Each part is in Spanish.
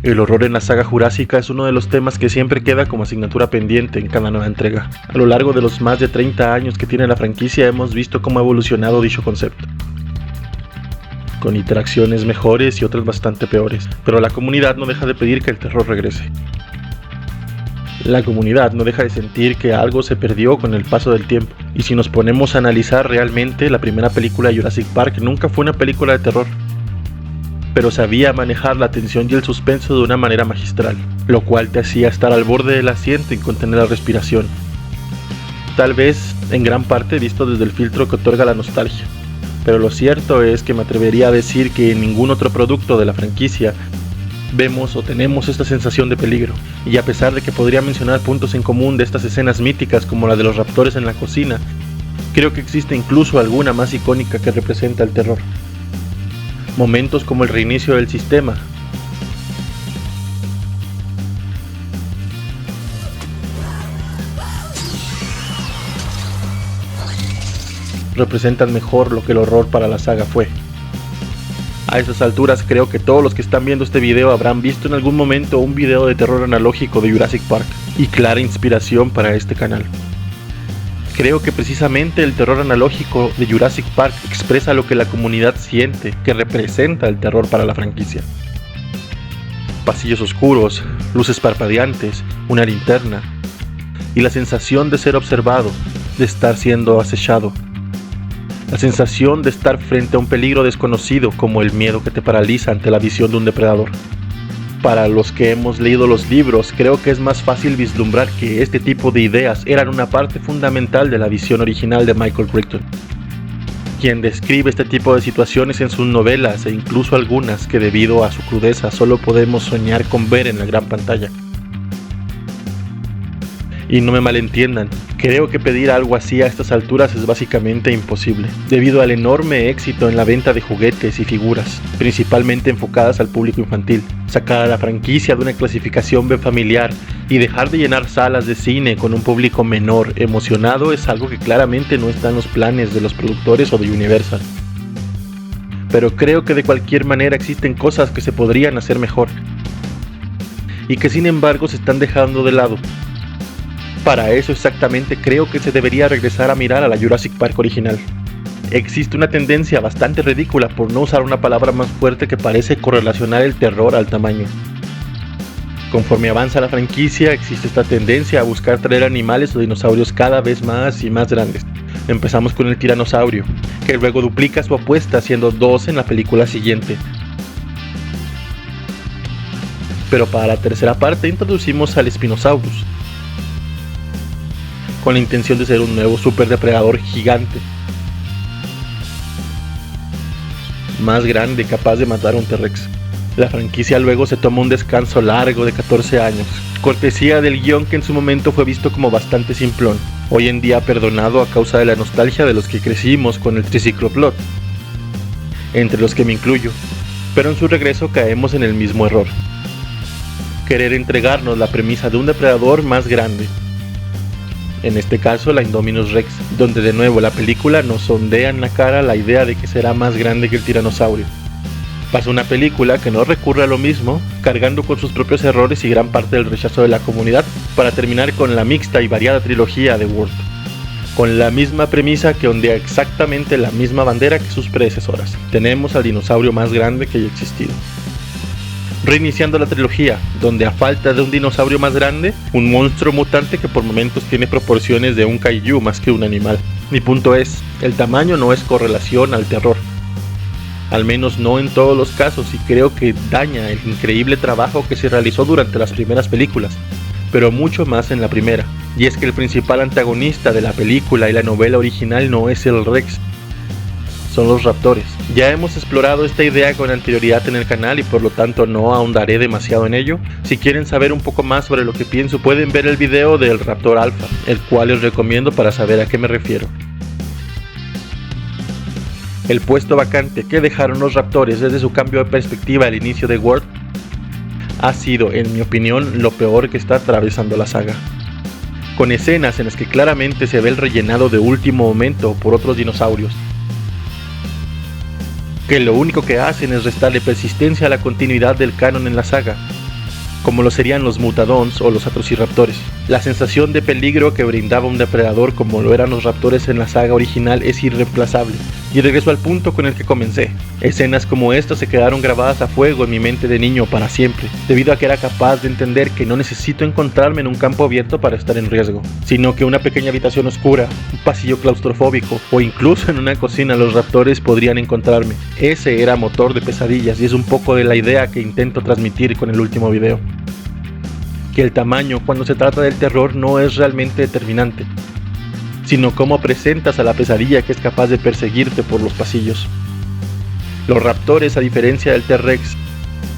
El horror en la saga jurásica es uno de los temas que siempre queda como asignatura pendiente en cada nueva entrega. A lo largo de los más de 30 años que tiene la franquicia hemos visto cómo ha evolucionado dicho concepto, con interacciones mejores y otras bastante peores, pero la comunidad no deja de pedir que el terror regrese. La comunidad no deja de sentir que algo se perdió con el paso del tiempo, y si nos ponemos a analizar realmente, la primera película de Jurassic Park nunca fue una película de terror, pero sabía manejar la tensión y el suspenso de una manera magistral, lo cual te hacía estar al borde del asiento y contener la respiración. Tal vez, en gran parte, visto desde el filtro que otorga la nostalgia, pero lo cierto es que me atrevería a decir que en ningún otro producto de la franquicia vemos o tenemos esta sensación de peligro, y a pesar de que podría mencionar puntos en común de estas escenas míticas como la de los raptores en la cocina, creo que existe incluso alguna más icónica que representa el terror. Momentos como el reinicio del sistema, representan mejor lo que el horror para la saga fue. A estas alturas creo que todos los que están viendo este video habrán visto en algún momento un video de terror analógico de Jurassic Park, y clara inspiración para este canal. Creo que precisamente el terror analógico de Jurassic Park expresa lo que la comunidad siente que representa el terror para la franquicia. Pasillos oscuros, luces parpadeantes, una linterna, y la sensación de ser observado, de estar siendo acechado. La sensación de estar frente a un peligro desconocido, como el miedo que te paraliza ante la visión de un depredador. Para los que hemos leído los libros, creo que es más fácil vislumbrar que este tipo de ideas eran una parte fundamental de la visión original de Michael Crichton, quien describe este tipo de situaciones en sus novelas e incluso algunas que debido a su crudeza solo podemos soñar con ver en la gran pantalla. Y no me malentiendan, creo que pedir algo así a estas alturas es básicamente imposible, debido al enorme éxito en la venta de juguetes y figuras, principalmente enfocadas al público infantil. Sacar a la franquicia de una clasificación B familiar y dejar de llenar salas de cine con un público menor emocionado es algo que claramente no está en los planes de los productores o de Universal. Pero creo que de cualquier manera existen cosas que se podrían hacer mejor, y que sin embargo se están dejando de lado. Para eso exactamente creo que se debería regresar a mirar a la Jurassic Park original. Existe una tendencia bastante ridícula, por no usar una palabra más fuerte, que parece correlacionar el terror al tamaño. Conforme avanza la franquicia, existe esta tendencia a buscar traer animales o dinosaurios cada vez más y más grandes. Empezamos con el tiranosaurio, que luego duplica su apuesta haciendo 2 en la película siguiente. Pero para la tercera parte introducimos al Spinosaurus, con la intención de ser un nuevo superdepredador gigante, más grande, capaz de matar a un T-Rex. La franquicia luego se toma un descanso largo de 14 años, cortesía del guión que en su momento fue visto como bastante simplón, hoy en día perdonado a causa de la nostalgia de los que crecimos con el triciclo plot, entre los que me incluyo, pero en su regreso caemos en el mismo error: querer entregarnos la premisa de un depredador más grande, en este caso la Indominus Rex, donde de nuevo la película nos sondea en la cara la idea de que será más grande que el tiranosaurio. Pasa una película que no recurre a lo mismo, cargando con sus propios errores y gran parte del rechazo de la comunidad, para terminar con la mixta y variada trilogía de World, con la misma premisa que ondea exactamente la misma bandera que sus predecesoras. Tenemos al dinosaurio más grande que haya existido. Reiniciando la trilogía, donde a falta de un dinosaurio más grande, un monstruo mutante que por momentos tiene proporciones de un kaiju más que un animal. Mi punto es, el tamaño no es correlación al terror, al menos no en todos los casos, y creo que daña el increíble trabajo que se realizó durante las primeras películas, pero mucho más en la primera, y es que el principal antagonista de la película y la novela original no es el Rex, son los raptores. Ya hemos explorado esta idea con anterioridad en el canal y por lo tanto no ahondaré demasiado en ello. Si quieren saber un poco más sobre lo que pienso, pueden ver el video del Raptor Alpha, el cual les recomiendo para saber a qué me refiero. El puesto vacante que dejaron los raptores desde su cambio de perspectiva al inicio de World ha sido, en mi opinión, lo peor que está atravesando la saga, con escenas en las que claramente se ve el rellenado de último momento por otros dinosaurios, que lo único que hacen es restarle persistencia a la continuidad del canon en la saga, como lo serían los Mutadons o los Atrociraptores. La sensación de peligro que brindaba un depredador como lo eran los raptores en la saga original es irreemplazable. Y regreso al punto con el que comencé. Escenas como esta se quedaron grabadas a fuego en mi mente de niño para siempre, debido a que era capaz de entender que no necesito encontrarme en un campo abierto para estar en riesgo, sino que una pequeña habitación oscura, un pasillo claustrofóbico o incluso en una cocina los raptores podrían encontrarme. Ese era motor de pesadillas y es un poco de la idea que intento transmitir con el último video. Que el tamaño cuando se trata del terror no es realmente determinante, sino cómo presentas a la pesadilla que es capaz de perseguirte por los pasillos. Los raptores, a diferencia del T-Rex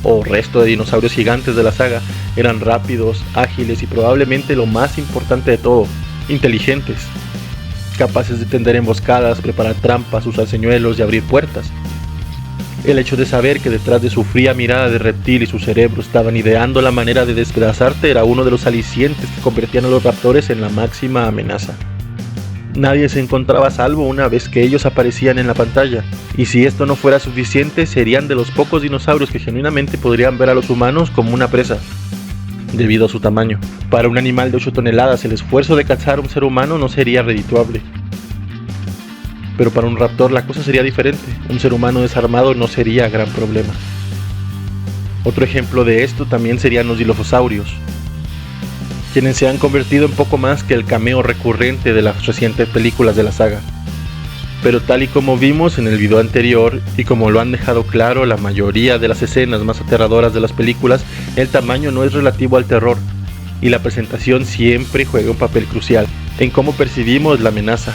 o resto de dinosaurios gigantes de la saga, eran rápidos, ágiles y probablemente lo más importante de todo, inteligentes, capaces de tender emboscadas, preparar trampas, usar señuelos y abrir puertas. El hecho de saber que detrás de su fría mirada de reptil y su cerebro estaban ideando la manera de despedazarte era uno de los alicientes que convertían a los raptores en la máxima amenaza. Nadie se encontraba a salvo una vez que ellos aparecían en la pantalla, y si esto no fuera suficiente, serían de los pocos dinosaurios que genuinamente podrían ver a los humanos como una presa, debido a su tamaño. Para un animal de 8 toneladas, el esfuerzo de cazar a un ser humano no sería redituable. Pero para un raptor la cosa sería diferente, un ser humano desarmado no sería gran problema. Otro ejemplo de esto también serían los dilophosaurios, quienes se han convertido en poco más que el cameo recurrente de las recientes películas de la saga. Pero tal y como vimos en el video anterior, y como lo han dejado claro la mayoría de las escenas más aterradoras de las películas, el tamaño no es relativo al terror, y la presentación siempre juega un papel crucial en cómo percibimos la amenaza,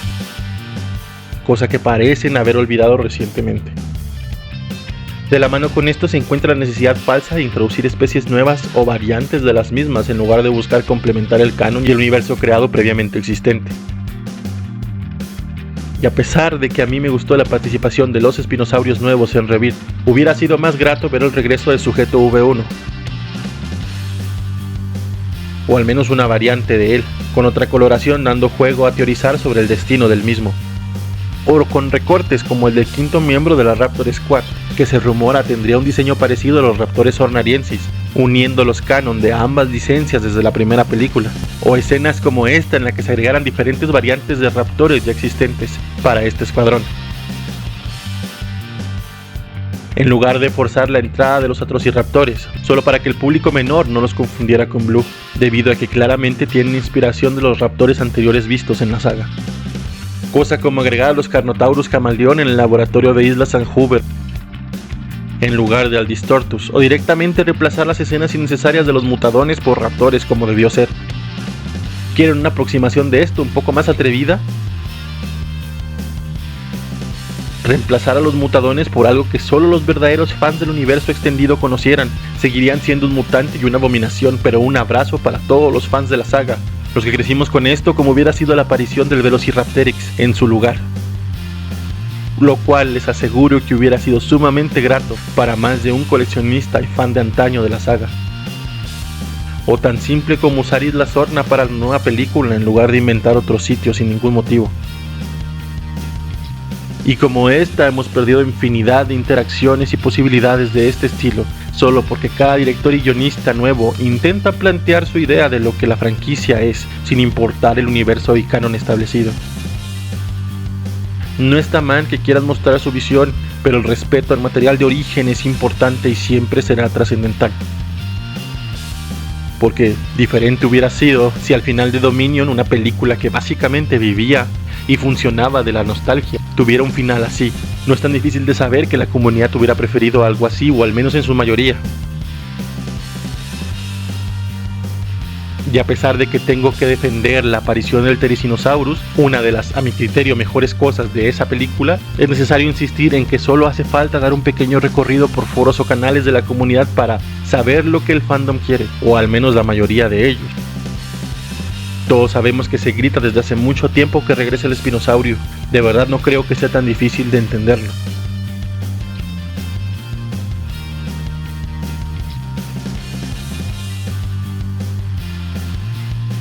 cosa que parecen haber olvidado recientemente. De la mano con esto se encuentra la necesidad falsa de introducir especies nuevas o variantes de las mismas en lugar de buscar complementar el canon y el universo creado previamente existente. Y a pesar de que a mí me gustó la participación de los espinosaurios nuevos en Rebirth, hubiera sido más grato ver el regreso del sujeto V1, o al menos una variante de él, con otra coloración dando juego a teorizar sobre el destino del mismo, o con recortes como el del quinto miembro de la Raptor Squad, que se rumora tendría un diseño parecido a los raptores ornariensis, uniendo los canon de ambas licencias desde la primera película, o escenas como esta en la que se agregaran diferentes variantes de raptores ya existentes para este escuadrón, en lugar de forzar la entrada de los Atrociraptores, solo para que el público menor no los confundiera con Blue, debido a que claramente tienen inspiración de los raptores anteriores vistos en la saga. Cosa como agregar a los Carnotaurus camaleón en el laboratorio de Isla San Hoover en lugar de Aldistortus, o directamente reemplazar las escenas innecesarias de los mutadones por raptores como debió ser. ¿Quieren una aproximación de esto un poco más atrevida? Reemplazar a los mutadones por algo que solo los verdaderos fans del universo extendido conocieran. Seguirían siendo un mutante y una abominación, pero un abrazo para todos los fans de la saga, los que crecimos con esto como hubiera sido la aparición del Velociraptorix en su lugar. Lo cual les aseguro que hubiera sido sumamente grato para más de un coleccionista y fan de antaño de la saga. O tan simple como usar Isla Sorna para la nueva película en lugar de inventar otro sitio sin ningún motivo. Y como esta hemos perdido infinidad de interacciones y posibilidades de este estilo, solo porque cada director y guionista nuevo intenta plantear su idea de lo que la franquicia es, sin importar el universo y canon establecido. No está mal que quieran mostrar su visión, pero el respeto al material de origen es importante y siempre será trascendental. Porque diferente hubiera sido si al final de Dominion, una película que básicamente vivía y funcionaba de la nostalgia, tuviera un final así. No es tan difícil de saber que la comunidad hubiera preferido algo así, o al menos en su mayoría. Y a pesar de que tengo que defender la aparición del Therizinosaurus, una de las, a mi criterio, mejores cosas de esa película, es necesario insistir en que solo hace falta dar un pequeño recorrido por foros o canales de la comunidad para saber lo que el fandom quiere, o al menos la mayoría de ellos. Todos sabemos que se grita desde hace mucho tiempo que regrese el espinosaurio. De verdad no creo que sea tan difícil de entenderlo.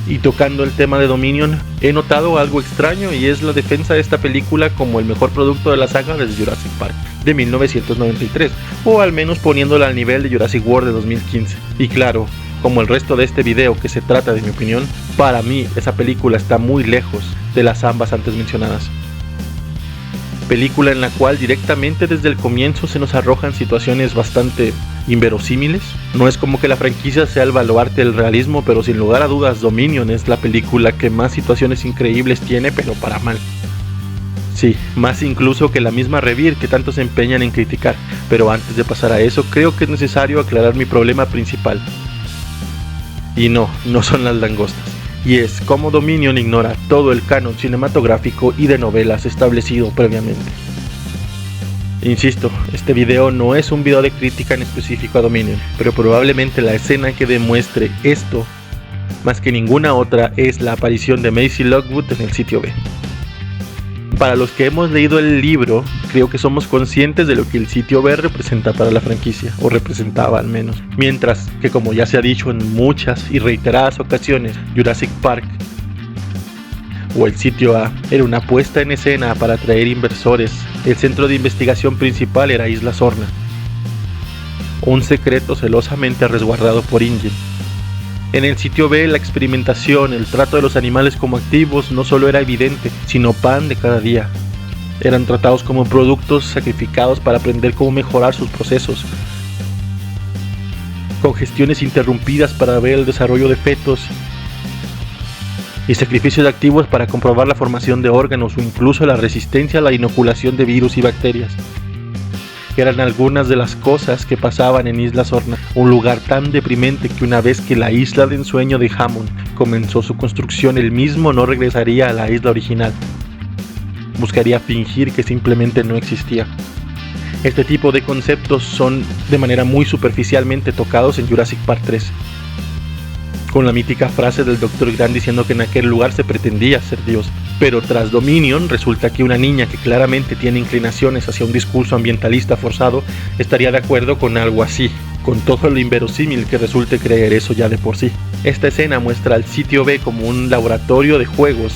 Y tocando el tema de Dominion, he notado algo extraño y es la defensa de esta película como el mejor producto de la saga desde Jurassic Park de 1993, o al menos poniéndola al nivel de Jurassic World de 2015. Y claro, como el resto de este video que se trata de mi opinión, para mí esa película está muy lejos de las ambas antes mencionadas. Película en la cual directamente desde el comienzo se nos arrojan situaciones bastante inverosímiles. No es como que la franquicia sea el baluarte del realismo, pero sin lugar a dudas Dominion es la película que más situaciones increíbles tiene, pero para mal. Sí, más incluso que la misma Revir que tanto se empeñan en criticar. Pero antes de pasar a eso, creo que es necesario aclarar mi problema principal. Y no son las langostas. Y es cómo Dominion ignora todo el canon cinematográfico y de novelas establecido previamente. Insisto, este video no es un video de crítica en específico a Dominion, pero probablemente la escena que demuestre esto, más que ninguna otra, es la aparición de Maisie Lockwood en el sitio B. Para los que hemos leído el libro, creo que somos conscientes de lo que el sitio B representa para la franquicia, o representaba al menos. Mientras que, como ya se ha dicho en muchas y reiteradas ocasiones, Jurassic Park o el sitio A era una puesta en escena para atraer inversores. El centro de investigación principal era Isla Sorna, un secreto celosamente resguardado por InGen. En el sitio B, la experimentación, el trato de los animales como activos no solo era evidente, sino pan de cada día. Eran tratados como productos sacrificados para aprender cómo mejorar sus procesos, con gestiones interrumpidas para ver el desarrollo de fetos y sacrificios de activos para comprobar la formación de órganos o incluso la resistencia a la inoculación de virus y bacterias. Eran algunas de las cosas que pasaban en Isla Sorna, un lugar tan deprimente que una vez que la isla de ensueño de Hammond comenzó su construcción, él mismo no regresaría a la isla original. Buscaría fingir que simplemente no existía. Este tipo de conceptos son de manera muy superficialmente tocados en Jurassic Park 3, con la mítica frase del Dr. Grant diciendo que en aquel lugar se pretendía ser Dios. Pero tras Dominion resulta que una niña que claramente tiene inclinaciones hacia un discurso ambientalista forzado estaría de acuerdo con algo así, con todo lo inverosímil que resulte creer eso ya de por sí. Esta escena muestra al sitio B como un laboratorio de juegos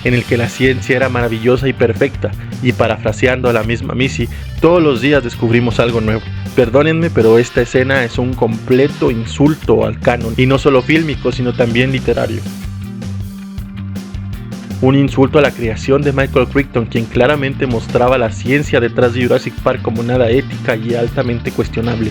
en el que la ciencia era maravillosa y perfecta, y parafraseando a la misma Missy, todos los días descubrimos algo nuevo. Perdónenme, pero esta escena es un completo insulto al canon, y no solo fílmico, sino también literario. Un insulto a la creación de Michael Crichton, quien claramente mostraba la ciencia detrás de Jurassic Park como nada ética y altamente cuestionable.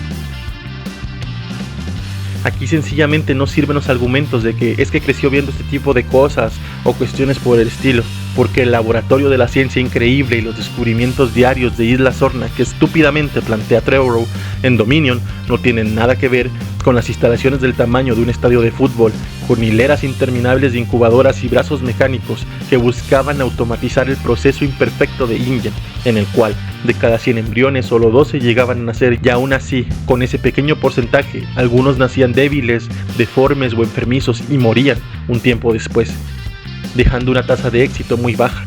Aquí sencillamente no sirven los argumentos de que es que creció viendo este tipo de cosas o cuestiones por el estilo, porque el laboratorio de la ciencia increíble y los descubrimientos diarios de Isla Sorna que estúpidamente plantea Trevorrow en Dominion no tienen nada que ver con las instalaciones del tamaño de un estadio de fútbol, con hileras interminables de incubadoras y brazos mecánicos que buscaban automatizar el proceso imperfecto de InGen, en el cual de cada 100 embriones solo 12 llegaban a nacer, y aún así, con ese pequeño porcentaje, algunos nacían débiles, deformes o enfermizos y morían un tiempo después, dejando una tasa de éxito muy baja.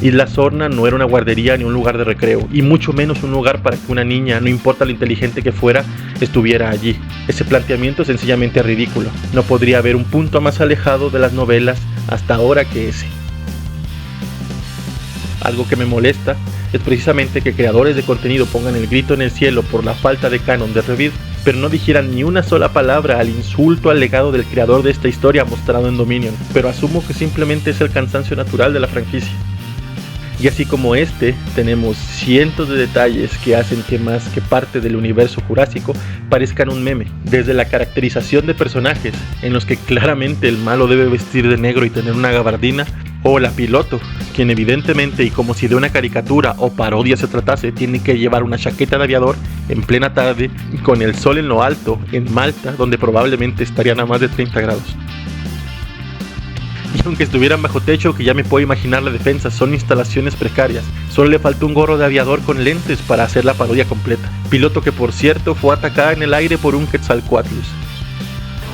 Isla Sorna no era una guardería ni un lugar de recreo, y mucho menos un lugar para que una niña, no importa lo inteligente que fuera, estuviera allí. Ese planteamiento es sencillamente ridículo. No podría haber un punto más alejado de las novelas hasta ahora que ese. Algo que me molesta es precisamente que creadores de contenido pongan el grito en el cielo por la falta de canon de Revir, pero no dijeran ni una sola palabra al insulto al legado del creador de esta historia mostrado en Dominion, pero asumo que simplemente es el cansancio natural de la franquicia. Y así como tenemos cientos de detalles que hacen que más que parte del universo jurásico parezcan un meme, desde la caracterización de personajes, en los que claramente el malo debe vestir de negro y tener una gabardina, o la piloto, quien evidentemente y como si de una caricatura o parodia se tratase, tiene que llevar una chaqueta de aviador en plena tarde, con el sol en lo alto, en Malta, donde probablemente estarían a más de 30 grados. Y aunque estuvieran bajo techo, que ya me puedo imaginar la defensa, son instalaciones precarias. Solo le faltó un gorro de aviador con lentes para hacer la parodia completa. Piloto que, por cierto, fue atacada en el aire por un Quetzalcoatlus.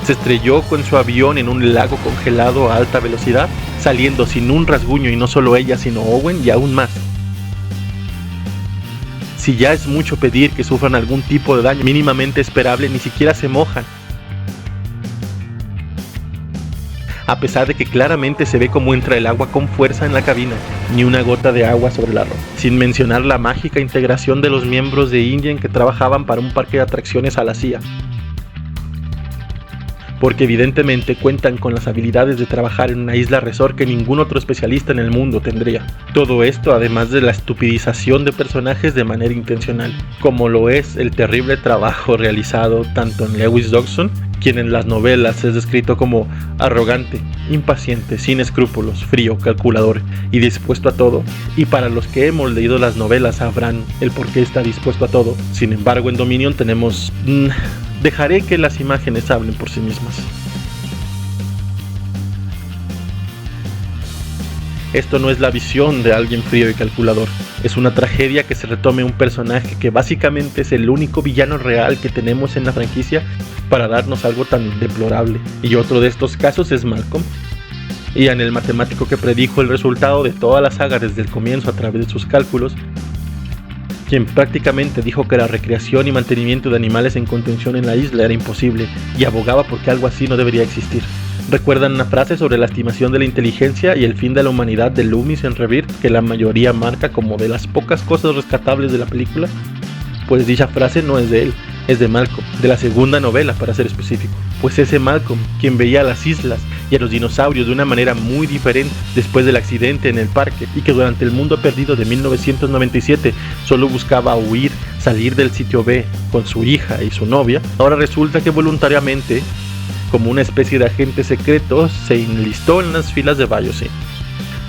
Se estrelló con su avión en un lago congelado a alta velocidad, saliendo sin un rasguño, y no solo ella, sino Owen y aún más. Si ya es mucho pedir que sufran algún tipo de daño mínimamente esperable, ni siquiera se mojan. a pesar de que claramente se ve cómo entra el agua con fuerza en la cabina, ni una gota de agua sobre la ropa. Sin mencionar la mágica integración de los miembros de InGen que trabajaban para un parque de atracciones a la CIA, porque evidentemente cuentan con las habilidades de trabajar en una isla resort que ningún otro especialista en el mundo tendría. Todo esto además de la estupidización de personajes de manera intencional, como lo es el terrible trabajo realizado tanto en Lewis Dodgson, quien en las novelas es descrito como arrogante, impaciente, sin escrúpulos, frío, calculador y dispuesto a todo, y para los que hemos leído las novelas sabrán el por qué está dispuesto a todo. Sin embargo, en Dominion tenemos... dejaré que las imágenes hablen por sí mismas. Esto no es la visión de alguien frío y calculador. Es una tragedia que se retome un personaje que básicamente es el único villano real que tenemos en la franquicia para darnos algo tan deplorable. Y otro de estos casos es Malcolm, Ian, el matemático que predijo el resultado de toda la saga desde el comienzo a través de sus cálculos, quien prácticamente dijo que la recreación y mantenimiento de animales en contención en la isla era imposible y abogaba porque algo así no debería existir. ¿Recuerdan una frase sobre la estimación de la inteligencia y el fin de la humanidad de Loomis en Rebirth, que la mayoría marca como de las pocas cosas rescatables de la película? Pues dicha frase no es de él, es de Malcolm, de la segunda novela para ser específico. Pues ese Malcolm, quien veía a las islas y a los dinosaurios de una manera muy diferente después del accidente en el parque, y que durante el mundo perdido de 1997 solo buscaba huir, salir del sitio B con su hija y su novia, ahora resulta que voluntariamente, como una especie de agente secreto, se enlistó en las filas de Biosyn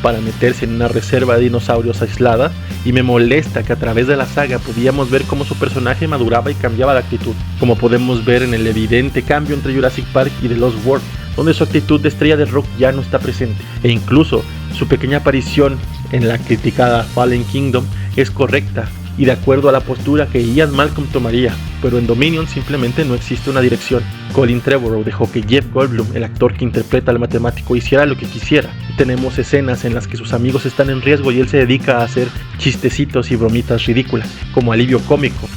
para meterse en una reserva de dinosaurios aislada, y me molesta que a través de la saga podíamos ver cómo su personaje maduraba y cambiaba de actitud, como podemos ver en el evidente cambio entre Jurassic Park y The Lost World, donde su actitud de estrella de rock ya no está presente, e incluso su pequeña aparición en la criticada Fallen Kingdom es correcta y de acuerdo a la postura que Ian Malcolm tomaría, pero en Dominion simplemente no existe una dirección. Colin Trevorrow dejó que Jeff Goldblum, el actor que interpreta al matemático, hiciera lo que quisiera. Tenemos escenas en las que sus amigos están en riesgo y él se dedica a hacer chistecitos y bromitas ridículas, como alivio cómico,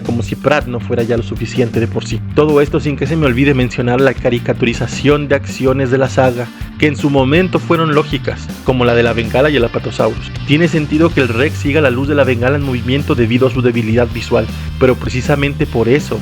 como si Pratt no fuera ya lo suficiente de por sí. Todo esto sin que se me olvide mencionar la caricaturización de acciones de la saga, que en su momento fueron lógicas, como la de la bengala y el Apatosaurus. Tiene sentido que el Rex siga la luz de la bengala en movimiento debido a su debilidad visual, pero precisamente por eso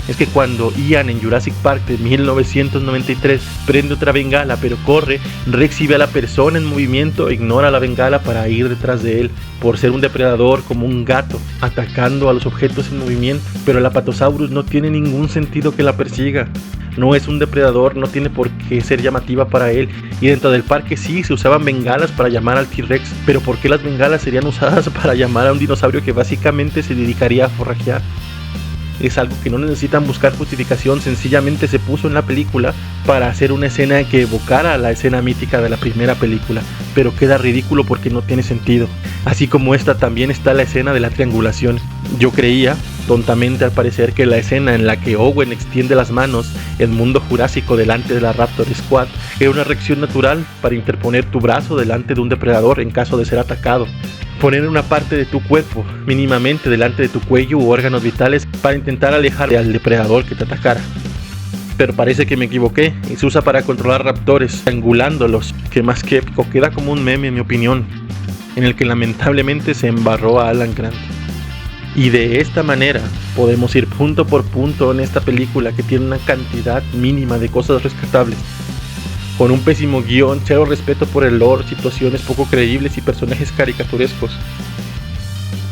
es que cuando Ian en Jurassic Park de 1993 prende otra bengala pero corre, Rex, si ve a la persona en movimiento, ignora la bengala para ir detrás de él, por ser un depredador como un gato, atacando a los objetos en movimiento. Pero el Apatosaurus no tiene ningún sentido que la persiga. No es un depredador, no tiene por qué ser llamativa para él. Y dentro del parque sí, se usaban bengalas para llamar al T-Rex, pero ¿por qué las bengalas serían usadas para llamar a un dinosaurio que básicamente se dedicaría a forrajear? Es algo que no necesitan buscar justificación, sencillamente se puso en la película para hacer una escena que evocara a la escena mítica de la primera película, pero queda ridículo porque no tiene sentido. Así como esta, también está la escena de la triangulación. Yo creía, tontamente al parecer, que la escena en la que Owen extiende las manos en Mundo Jurásico delante de la Raptor Squad era una reacción natural para interponer tu brazo delante de un depredador en caso de ser atacado. Poner una parte de tu cuerpo mínimamente delante de tu cuello u órganos vitales para intentar alejar al depredador que te atacara. Pero parece que me equivoqué y se usa para controlar raptores, triangulándolos, que más que épico queda como un meme en mi opinión, en el que lamentablemente se embarró a Alan Grant. Y de esta manera podemos ir punto por punto en esta película que tiene una cantidad mínima de cosas rescatables, con un pésimo guión, cero respeto por el lore, situaciones poco creíbles y personajes caricaturescos.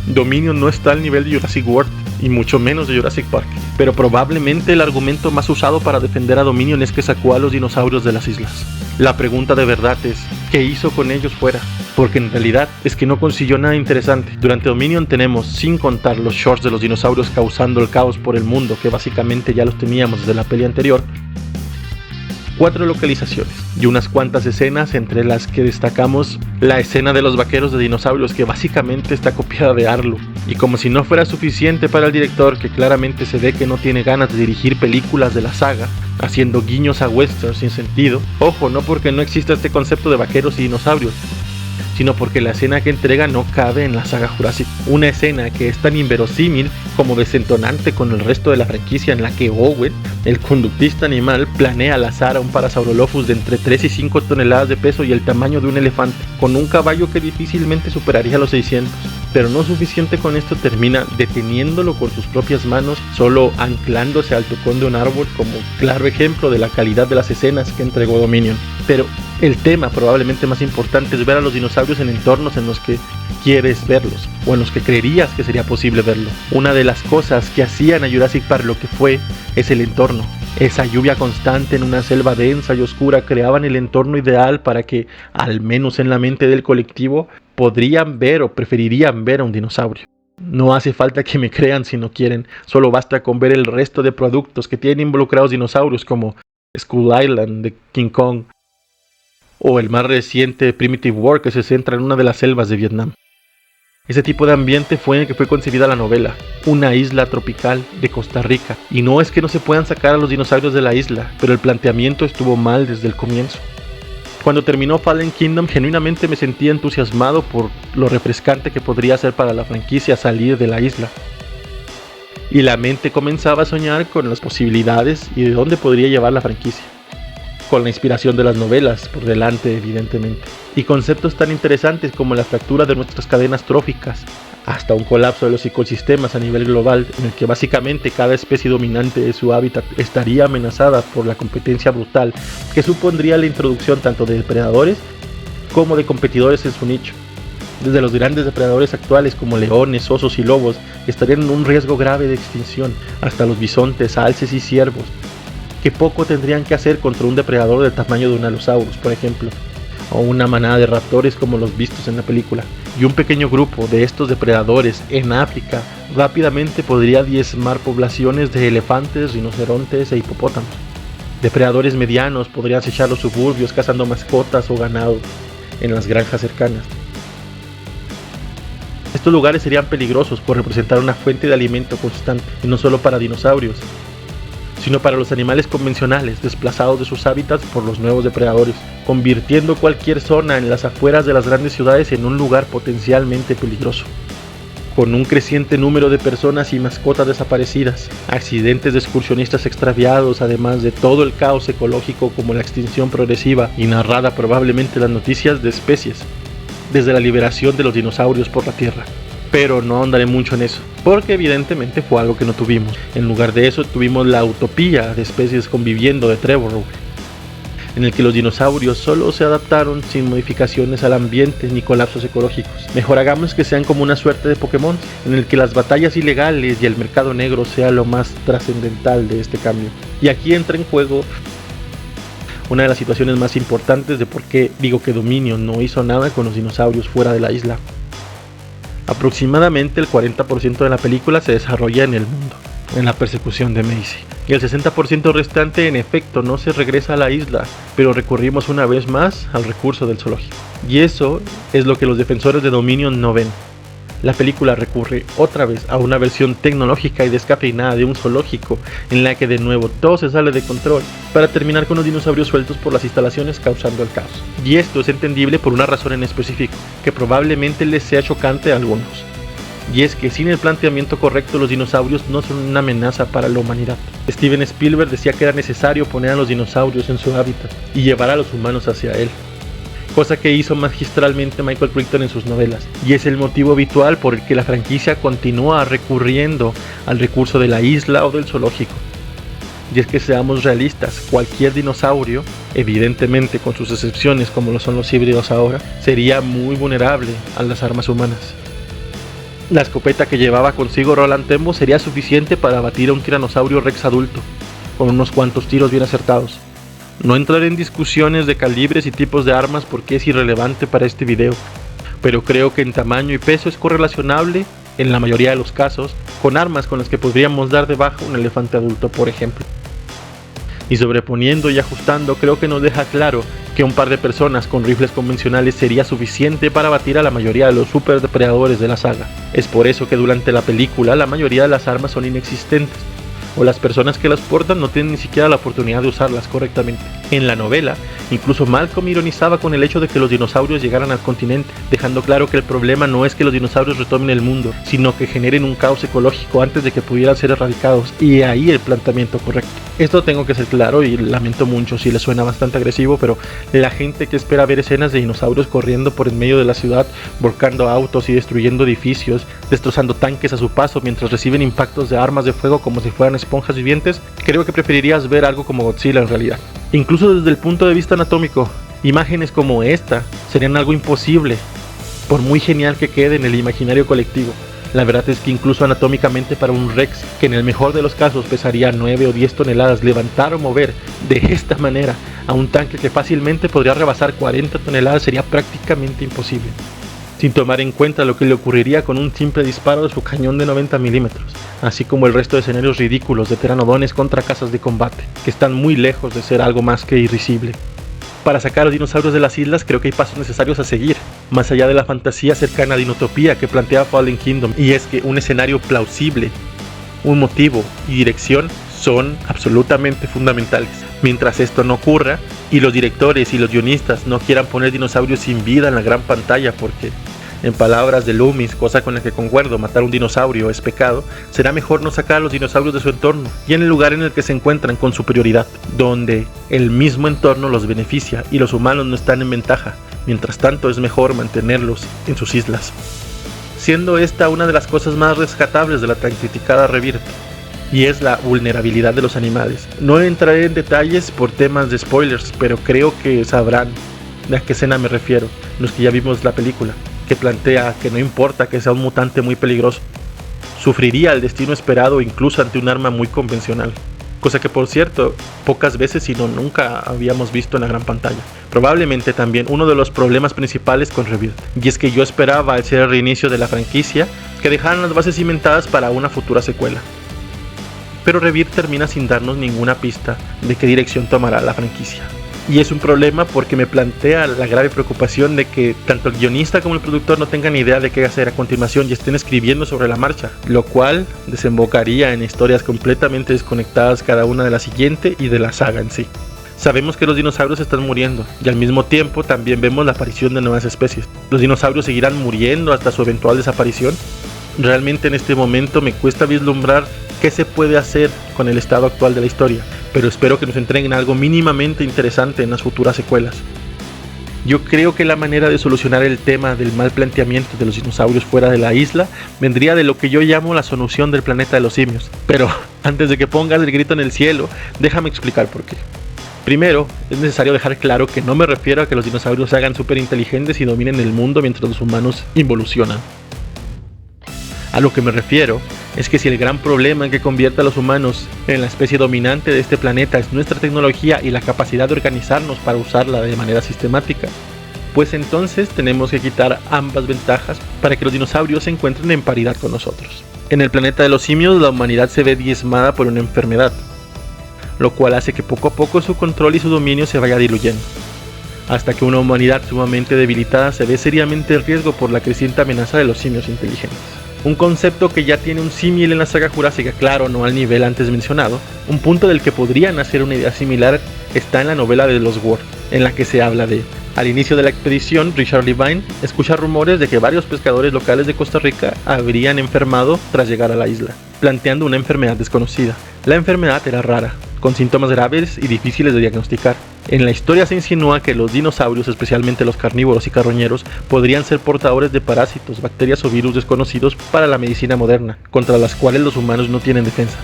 Dominion no está al nivel de Jurassic World, y mucho menos de Jurassic Park, pero probablemente el argumento más usado para defender a Dominion es que sacó a los dinosaurios de las islas. La pregunta de verdad es, ¿qué hizo con ellos fuera? Porque en realidad es que no consiguió nada interesante. Durante Dominion tenemos, sin contar los shorts de los dinosaurios causando el caos por el mundo, que básicamente ya los teníamos desde la peli anterior, 4 localizaciones y unas cuantas escenas, entre las que destacamos la escena de los vaqueros de dinosaurios, que básicamente está copiada de Arlo. Y como si no fuera suficiente para el director, que claramente se ve que no tiene ganas de dirigir películas de la saga, haciendo guiños a westerns sin sentido. Ojo, no porque no exista este concepto de vaqueros y dinosaurios, sino porque la escena que entrega no cabe en la saga Jurassic. Una escena que es tan inverosímil como desentonante con el resto de la franquicia, en la que Owen, el conductista animal, planea lazar a un Parasaurolophus de entre 3 y 5 toneladas de peso y el tamaño de un elefante, con un caballo que difícilmente superaría los 600. Pero no suficiente con esto, termina deteniéndolo con sus propias manos, solo anclándose al tocón de un árbol, como claro ejemplo de la calidad de las escenas que entregó Dominion. Pero el tema probablemente más importante es ver a los dinosaurios en entornos en los que quieres verlos, o en los que creerías que sería posible verlo. Una de las cosas que hacían a Jurassic Park lo que fue es el entorno. Esa lluvia constante en una selva densa y oscura creaban el entorno ideal para que, al menos en la mente del colectivo, podrían ver o preferirían ver a un dinosaurio. No hace falta que me crean si no quieren, solo basta con ver el resto de productos que tienen involucrados dinosaurios, como Skull Island de King Kong, o el más reciente Primitive War, que se centra en una de las selvas de Vietnam. Ese tipo de ambiente fue en el que fue concebida la novela, una isla tropical de Costa Rica. Y no es que no se puedan sacar a los dinosaurios de la isla, pero el planteamiento estuvo mal desde el comienzo. Cuando terminó Fallen Kingdom, genuinamente me sentía entusiasmado por lo refrescante que podría ser para la franquicia salir de la isla. Y la mente comenzaba a soñar con las posibilidades y de dónde podría llevar la franquicia. Con la inspiración de las novelas por delante, evidentemente. Y conceptos tan interesantes como la fractura de nuestras cadenas tróficas, hasta un colapso de los ecosistemas a nivel global, en el que básicamente cada especie dominante de su hábitat estaría amenazada por la competencia brutal que supondría la introducción tanto de depredadores como de competidores en su nicho. Desde los grandes depredadores actuales como leones, osos y lobos estarían en un riesgo grave de extinción, hasta los bisontes, alces y ciervos, que poco tendrían que hacer contra un depredador del tamaño de un Allosaurus, por ejemplo, o una manada de raptores como los vistos en la película. Y un pequeño grupo de estos depredadores en África rápidamente podría diezmar poblaciones de elefantes, rinocerontes e hipopótamos. Depredadores medianos podrían acechar los suburbios cazando mascotas o ganado en las granjas cercanas. Estos lugares serían peligrosos por representar una fuente de alimento constante, y no solo para dinosaurios, sino para los animales convencionales desplazados de sus hábitats por los nuevos depredadores, convirtiendo cualquier zona en las afueras de las grandes ciudades en un lugar potencialmente peligroso. Con un creciente número de personas y mascotas desaparecidas, accidentes de excursionistas extraviados, además de todo el caos ecológico como la extinción progresiva y narrada probablemente en las noticias de especies, desde la liberación de los dinosaurios por la Tierra. Pero no andaré mucho en eso, porque evidentemente fue algo que no tuvimos. En lugar de eso tuvimos la utopía de especies conviviendo de Trevorrow, en el que los dinosaurios solo se adaptaron sin modificaciones al ambiente ni colapsos ecológicos. Mejor hagamos que sean como una suerte de Pokémon, en el que las batallas ilegales y el mercado negro sea lo más trascendental de este cambio. Y aquí entra en juego una de las situaciones más importantes de por qué digo que Dominion no hizo nada con los dinosaurios fuera de la isla. Aproximadamente el 40% de la película se desarrolla en el mundo, en la persecución de Maisie. Y el 60% restante en efecto no se regresa a la isla, pero recurrimos una vez más al recurso del zoológico. Y eso es lo que los defensores de Dominion no ven. La película recurre otra vez a una versión tecnológica y descafeinada de un zoológico, en la que de nuevo todo se sale de control, para terminar con los dinosaurios sueltos por las instalaciones causando el caos. Y esto es entendible por una razón en específico, que probablemente les sea chocante a algunos. Y es que sin el planteamiento correcto los dinosaurios no son una amenaza para la humanidad. Steven Spielberg decía que era necesario poner a los dinosaurios en su hábitat y llevar a los humanos hacia él, cosa que hizo magistralmente Michael Crichton en sus novelas, y es el motivo habitual por el que la franquicia continúa recurriendo al recurso de la isla o del zoológico. Y es que seamos realistas, cualquier dinosaurio, evidentemente con sus excepciones como lo son los híbridos ahora, sería muy vulnerable a las armas humanas. La escopeta que llevaba consigo Roland Tembo sería suficiente para abatir a un tiranosaurio rex adulto, con unos cuantos tiros bien acertados. No entraré en discusiones de calibres y tipos de armas porque es irrelevante para este video, pero creo que en tamaño y peso es correlacionable, en la mayoría de los casos, con armas con las que podríamos dar de baja un elefante adulto, por ejemplo. Y sobreponiendo y ajustando, creo que nos deja claro que un par de personas con rifles convencionales sería suficiente para batir a la mayoría de los super depredadores de la saga. Es por eso que durante la película la mayoría de las armas son inexistentes, o las personas que las portan no tienen ni siquiera la oportunidad de usarlas correctamente. En la novela, Incluso Malcolm ironizaba con el hecho de que los dinosaurios llegaran al continente, dejando claro que el problema no es que los dinosaurios retomen el mundo, sino que generen un caos ecológico antes de que pudieran ser erradicados, y ahí el planteamiento correcto. Esto tengo que ser claro y lamento mucho si les suena bastante agresivo, pero la gente que espera ver escenas de dinosaurios corriendo por en medio de la ciudad, volcando autos y destruyendo edificios, destrozando tanques a su paso mientras reciben impactos de armas de fuego como si fueran esponjas vivientes, creo que preferirías ver algo como Godzilla en realidad. Incluso desde el punto de vista anatómico, imágenes como esta serían algo imposible, por muy genial que quede en el imaginario colectivo. La verdad es que incluso anatómicamente para un Rex, que en el mejor de los casos pesaría 9 o 10 toneladas, levantar o mover de esta manera a un tanque que fácilmente podría rebasar 40 toneladas sería prácticamente imposible. Sin tomar en cuenta lo que le ocurriría con un simple disparo de su cañón de 90 milímetros, así como el resto de escenarios ridículos de pteranodones contra casas de combate, que están muy lejos de ser algo más que irrisible. Para sacar a los dinosaurios de las islas creo que hay pasos necesarios a seguir, más allá de la fantasía cercana a Dinotopía que plantea Fallen Kingdom, y es que un escenario plausible, un motivo y dirección son absolutamente fundamentales. Mientras esto no ocurra, y los directores y los guionistas no quieran poner dinosaurios sin vida en la gran pantalla porque, en palabras de Loomis, cosa con la que concuerdo, matar un dinosaurio es pecado, será mejor no sacar a los dinosaurios de su entorno y en el lugar en el que se encuentran con superioridad, donde el mismo entorno los beneficia y los humanos no están en ventaja. Mientras tanto es mejor mantenerlos en sus islas. Siendo esta una de las cosas más rescatables de la tan criticada Rebirth, y es la vulnerabilidad de los animales. No entraré en detalles por temas de spoilers, pero creo que sabrán de a qué escena me refiero, los que ya vimos la película, que plantea que no importa que sea un mutante muy peligroso, sufriría el destino esperado incluso ante un arma muy convencional, cosa que por cierto, pocas veces si no nunca habíamos visto en la gran pantalla. Probablemente también uno de los problemas principales con Rebirth, y es que yo esperaba al ser el reinicio de la franquicia, que dejaran las bases cimentadas para una futura secuela. Pero Rebirth termina sin darnos ninguna pista de qué dirección tomará la franquicia. Y es un problema porque me plantea la grave preocupación de que tanto el guionista como el productor no tengan idea de qué hacer a continuación y estén escribiendo sobre la marcha, lo cual desembocaría en historias completamente desconectadas cada una de la siguiente y de la saga en sí. Sabemos que los dinosaurios están muriendo y al mismo tiempo también vemos la aparición de nuevas especies. ¿Los dinosaurios seguirán muriendo hasta su eventual desaparición? Realmente en este momento me cuesta vislumbrar qué se puede hacer con el estado actual de la historia, pero espero que nos entreguen algo mínimamente interesante en las futuras secuelas. Yo creo que la manera de solucionar el tema del mal planteamiento de los dinosaurios fuera de la isla vendría de lo que yo llamo la solución del planeta de los simios. Pero antes de que pongas el grito en el cielo, déjame explicar por qué. Primero, es necesario dejar claro que no me refiero a que los dinosaurios se hagan súper inteligentes y dominen el mundo mientras los humanos involucionan. A lo que me refiero es que si el gran problema que convierte a los humanos en la especie dominante de este planeta es nuestra tecnología y la capacidad de organizarnos para usarla de manera sistemática, pues entonces tenemos que quitar ambas ventajas para que los dinosaurios se encuentren en paridad con nosotros. En el planeta de los simios la humanidad se ve diezmada por una enfermedad, lo cual hace que poco a poco su control y su dominio se vaya diluyendo, hasta que una humanidad sumamente debilitada se ve seriamente en riesgo por la creciente amenaza de los simios inteligentes. Un concepto que ya tiene un símil en la saga jurásica, claro, no al nivel antes mencionado. Un punto del que podría nacer una idea similar está en la novela de los Ward, en la que se habla de: al inicio de la expedición, Richard Levine escucha rumores de que varios pescadores locales de Costa Rica habrían enfermado tras llegar a la isla, planteando una enfermedad desconocida. La enfermedad era rara, con síntomas graves y difíciles de diagnosticar. En la historia se insinúa que los dinosaurios, especialmente los carnívoros y carroñeros, podrían ser portadores de parásitos, bacterias o virus desconocidos para la medicina moderna, contra las cuales los humanos no tienen defensa.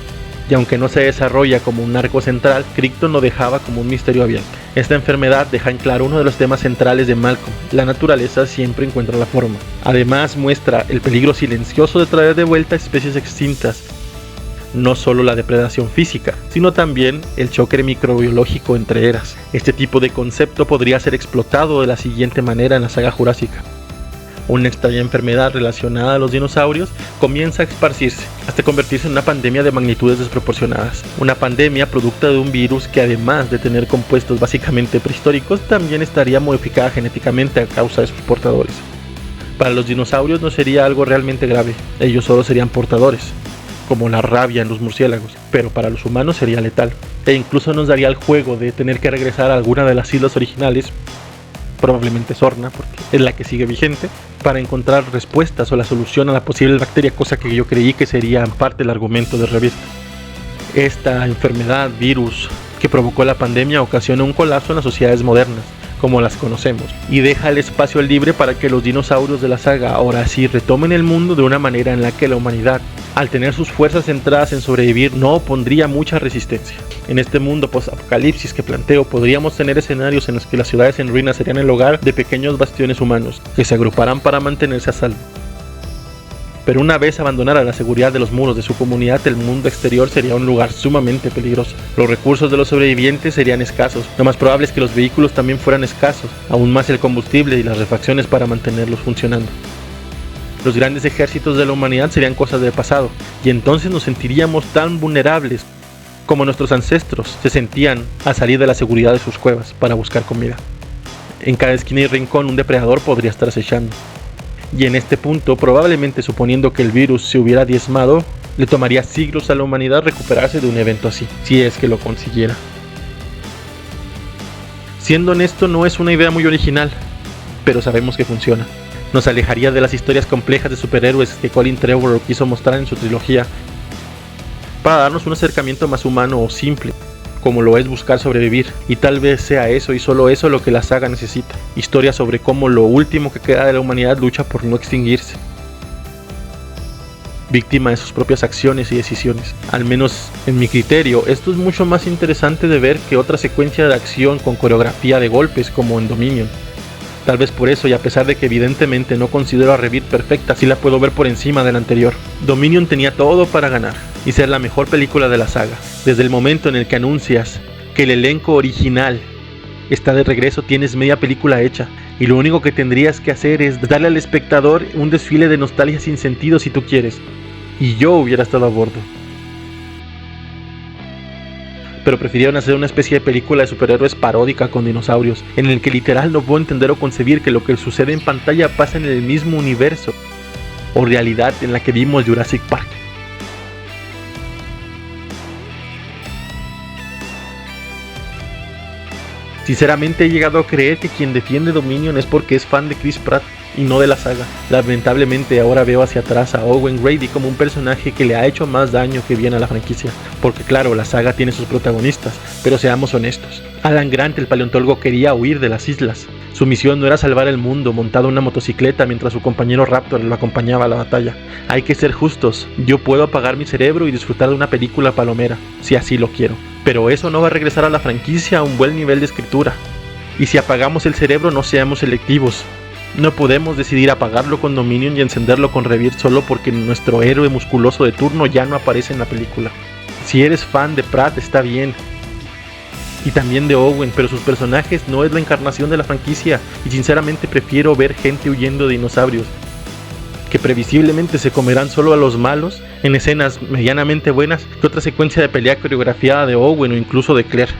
Y aunque no se desarrolla como un arco central, Crichton lo dejaba como un misterio abierto. Esta enfermedad deja en claro uno de los temas centrales de Malcolm: la naturaleza siempre encuentra la forma. Además muestra el peligro silencioso de traer de vuelta especies extintas. No solo la depredación física, sino también el choque microbiológico entre eras. Este tipo de concepto podría ser explotado de la siguiente manera en la saga jurásica. Una extraña enfermedad relacionada a los dinosaurios comienza a esparcirse, hasta convertirse en una pandemia de magnitudes desproporcionadas. Una pandemia producto de un virus que, además de tener compuestos básicamente prehistóricos, también estaría modificada genéticamente a causa de sus portadores. Para los dinosaurios no sería algo realmente grave, ellos solo serían portadores. como la rabia en los murciélagos, pero para los humanos sería letal. E incluso nos daría el juego de tener que regresar a alguna de las islas originales, probablemente Sorna, porque es la que sigue vigente, para encontrar respuestas o la solución a la posible bacteria, cosa que yo creí que sería en parte el argumento de revista. Esta enfermedad, virus, que provocó la pandemia ocasiona un colapso en las sociedades modernas, como las conocemos, y deja el espacio libre para que los dinosaurios de la saga ahora sí retomen el mundo de una manera en la que la humanidad, al tener sus fuerzas centradas en sobrevivir, no opondría mucha resistencia. En este mundo post-apocalipsis que planteo, podríamos tener escenarios en los que las ciudades en ruinas serían el hogar de pequeños bastiones humanos, que se agruparán para mantenerse a salvo. Pero una vez abandonara la seguridad de los muros de su comunidad, el mundo exterior sería un lugar sumamente peligroso. Los recursos de los sobrevivientes serían escasos. Lo más probable es que los vehículos también fueran escasos, aún más el combustible y las refacciones para mantenerlos funcionando. Los grandes ejércitos de la humanidad serían cosas del pasado, y entonces nos sentiríamos tan vulnerables como nuestros ancestros se sentían al salir de la seguridad de sus cuevas para buscar comida. En cada esquina y rincón un depredador podría estar acechando. Y en este punto, probablemente suponiendo que el virus se hubiera diezmado, le tomaría siglos a la humanidad recuperarse de un evento así, si es que lo consiguiera. Siendo honesto, no es una idea muy original, pero sabemos que funciona. Nos alejaría de las historias complejas de superhéroes que Colin Trevorrow quiso mostrar en su trilogía, para darnos un acercamiento más humano o simple, como lo es buscar sobrevivir, y tal vez sea eso y solo eso lo que la saga necesita. Historia sobre cómo lo último que queda de la humanidad lucha por no extinguirse, víctima de sus propias acciones y decisiones. Al menos en mi criterio, esto es mucho más interesante de ver que otra secuencia de acción con coreografía de golpes como en Dominion. Tal vez por eso, y a pesar de que evidentemente no considero a Rebirth perfecta, sí la puedo ver por encima de la anterior. Dominion tenía todo para ganar y ser la mejor película de la saga. Desde el momento en el que anuncias que el elenco original está de regreso, tienes media película hecha, y lo único que tendrías que hacer es darle al espectador un desfile de nostalgia sin sentido si tú quieres, y yo hubiera estado a bordo. Pero prefirieron hacer una especie de película de superhéroes paródica con dinosaurios, en el que literal no puedo entender o concebir que lo que sucede en pantalla pasa en el mismo universo o realidad en la que vimos Jurassic Park. Sinceramente he llegado a creer que quien defiende Dominion es porque es fan de Chris Pratt y no de la saga. Lamentablemente ahora veo hacia atrás a Owen Grady como un personaje que le ha hecho más daño que bien a la franquicia, porque claro, la saga tiene sus protagonistas, pero seamos honestos, Alan Grant, el paleontólogo, quería huir de las islas. Su misión no era salvar el mundo montado en una motocicleta mientras su compañero Raptor lo acompañaba a la batalla. Hay que ser justos, yo puedo apagar mi cerebro y disfrutar de una película palomera, si así lo quiero, pero eso no va a regresar a la franquicia a un buen nivel de escritura. Y si apagamos el cerebro, no seamos selectivos. No podemos decidir apagarlo con Dominion y encenderlo con Rebirth solo porque nuestro héroe musculoso de turno ya no aparece en la película. Si eres fan de Pratt está bien, y también de Owen, pero sus personajes no es la encarnación de la franquicia, y sinceramente prefiero ver gente huyendo de dinosaurios, que previsiblemente se comerán solo a los malos en escenas medianamente buenas, que otra secuencia de pelea coreografiada de Owen o incluso de Claire.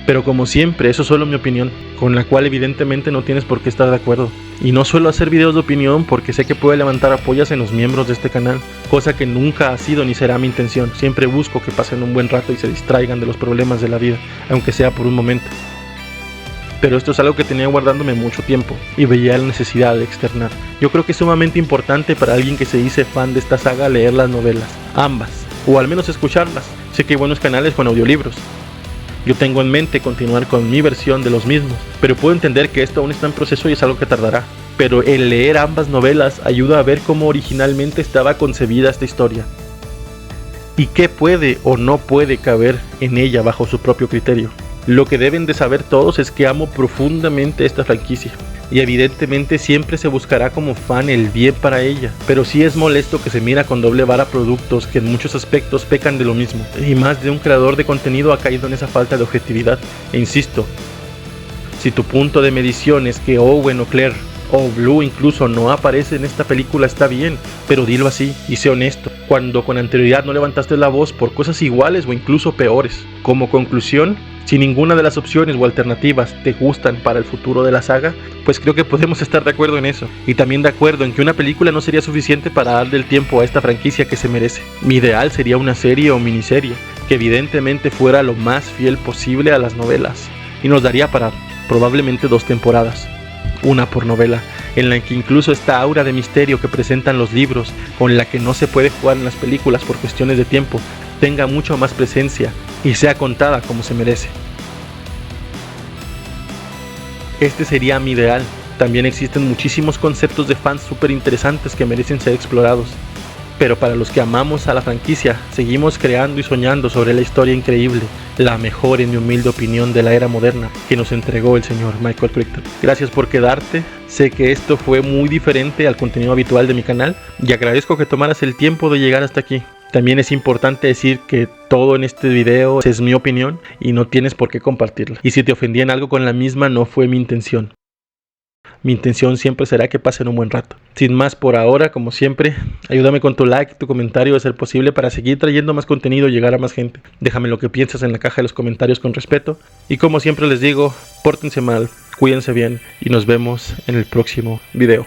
Pero como siempre, eso es solo mi opinión, con la cual evidentemente no tienes por qué estar de acuerdo. Y no suelo hacer videos de opinión porque sé que puede levantar apoyas en los miembros de este canal, cosa que nunca ha sido ni será mi intención. Siempre busco que pasen un buen rato y se distraigan de los problemas de la vida, aunque sea por un momento. Pero esto es algo que tenía guardándome mucho tiempo y veía la necesidad de externar. Yo creo que es sumamente importante para alguien que se dice fan de esta saga leer las novelas, ambas, o al menos escucharlas. Sé que hay buenos canales con audiolibros. Yo tengo en mente continuar con mi versión de los mismos, pero puedo entender que esto aún está en proceso y es algo que tardará. Pero el leer ambas novelas ayuda a ver cómo originalmente estaba concebida esta historia, y qué puede o no puede caber en ella bajo su propio criterio. Lo que deben de saber todos es que amo profundamente esta franquicia, y evidentemente siempre se buscará como fan el bien para ella, pero sí es molesto que se mira con doble vara productos que en muchos aspectos pecan de lo mismo, y más de un creador de contenido ha caído en esa falta de objetividad. E insisto, si tu punto de medición es que Owen o Claire o Blue incluso no aparece en esta película, está bien, pero dilo así y sé honesto, cuando con anterioridad no levantaste la voz por cosas iguales o incluso peores. Como conclusión, si ninguna de las opciones o alternativas te gustan para el futuro de la saga, pues creo que podemos estar de acuerdo en eso. Y también de acuerdo en que una película no sería suficiente para darle el tiempo a esta franquicia que se merece. Mi ideal sería una serie o miniserie, que evidentemente fuera lo más fiel posible a las novelas. Y nos daría para probablemente 2 temporadas. Una por novela, en la que incluso esta aura de misterio que presentan los libros, con la que no se puede jugar en las películas por cuestiones de tiempo, tenga mucho más presencia y sea contada como se merece. Este sería mi ideal. También existen muchísimos conceptos de fans súper interesantes que merecen ser explorados. Pero para los que amamos a la franquicia, seguimos creando y soñando sobre la historia increíble, la mejor en mi humilde opinión de la era moderna que nos entregó el señor Michael Crichton. Gracias por quedarte, sé que esto fue muy diferente al contenido habitual de mi canal y agradezco que tomaras el tiempo de llegar hasta aquí. También es importante decir que todo en este video es mi opinión y no tienes por qué compartirla. Y si te ofendí en algo con la misma, no fue mi intención. Mi intención siempre será que pasen un buen rato. Sin más por ahora, como siempre, ayúdame con tu like, tu comentario de ser posible para seguir trayendo más contenido y llegar a más gente. Déjame lo que piensas en la caja de los comentarios con respeto. Y como siempre les digo, pórtense mal, cuídense bien y nos vemos en el próximo video.